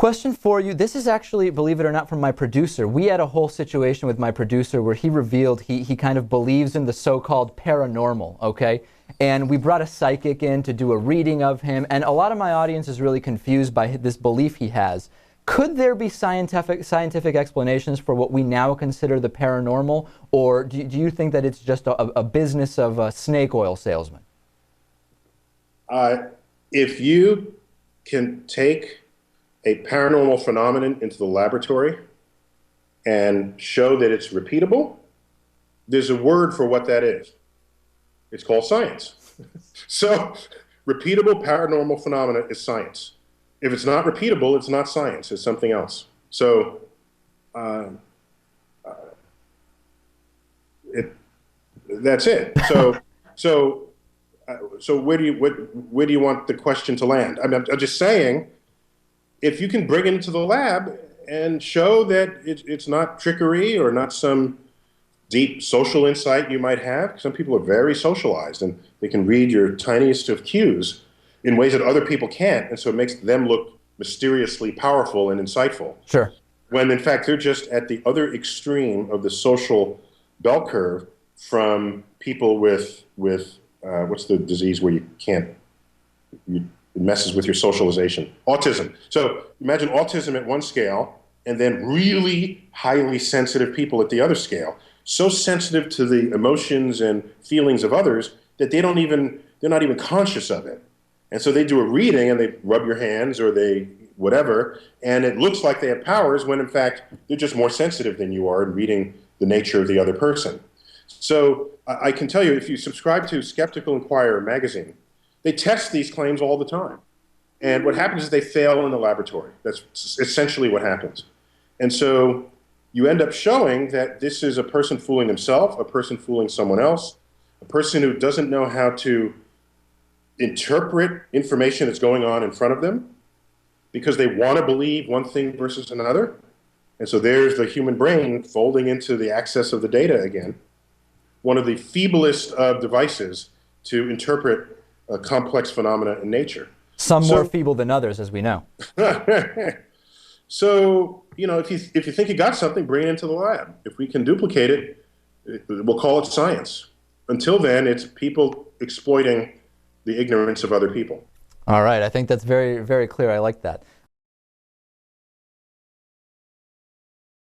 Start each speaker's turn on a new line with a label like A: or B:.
A: Question for you. This is actually, believe it or not, from my producer. We had a whole situation with my producer where he revealed he kind of believes in the so-called paranormal, okay? And we brought a psychic in to do a reading of him, and a lot of my audience is really confused by this belief he has. Could there be scientific explanations for what we now consider the paranormal, or do you think that it's just a business of a snake oil salesman?
B: If you can take a paranormal phenomenon into the laboratory and show that it's repeatable, there's a word for what that is. It's called science. So repeatable paranormal phenomena is science. If it's not repeatable, it's not science, it's something else. So that's it. So where do you want the question to land? I'm just saying, if you can bring it into the lab and show that it's not trickery or not some deep social insight you might have. Some people are very socialized and they can read your tiniest of cues in ways that other people can't, and so it makes them look mysteriously powerful and insightful.
A: Sure.
B: When in fact they're just at the other extreme of the social bell curve from people with what's the disease where it messes with your socialization? Autism. So imagine autism at one scale and then really highly sensitive people at the other scale. So sensitive to the emotions and feelings of others that they're not even conscious of it. And so they do a reading and they rub your hands or they whatever, and it looks like they have powers when in fact they're just more sensitive than you are in reading the nature of the other person. So I can tell you, if you subscribe to Skeptical Inquirer magazine, they test these claims all the time. And what happens is they fail in the laboratory. That's essentially what happens. And so you end up showing that this is a person fooling himself, a person fooling someone else, a person who doesn't know how to interpret information that's going on in front of them because they want to believe one thing versus another. And so there's the human brain folding into the access of the data again. One of the feeblest of devices to interpret a complex phenomena in nature.
A: Some more feeble than others, as we know.
B: So, you know, if you think you got something, bring it into the lab. If we can duplicate it, we'll call it science. Until then, it's people exploiting the ignorance of other people.
A: All right, I think that's very, very clear. I like that.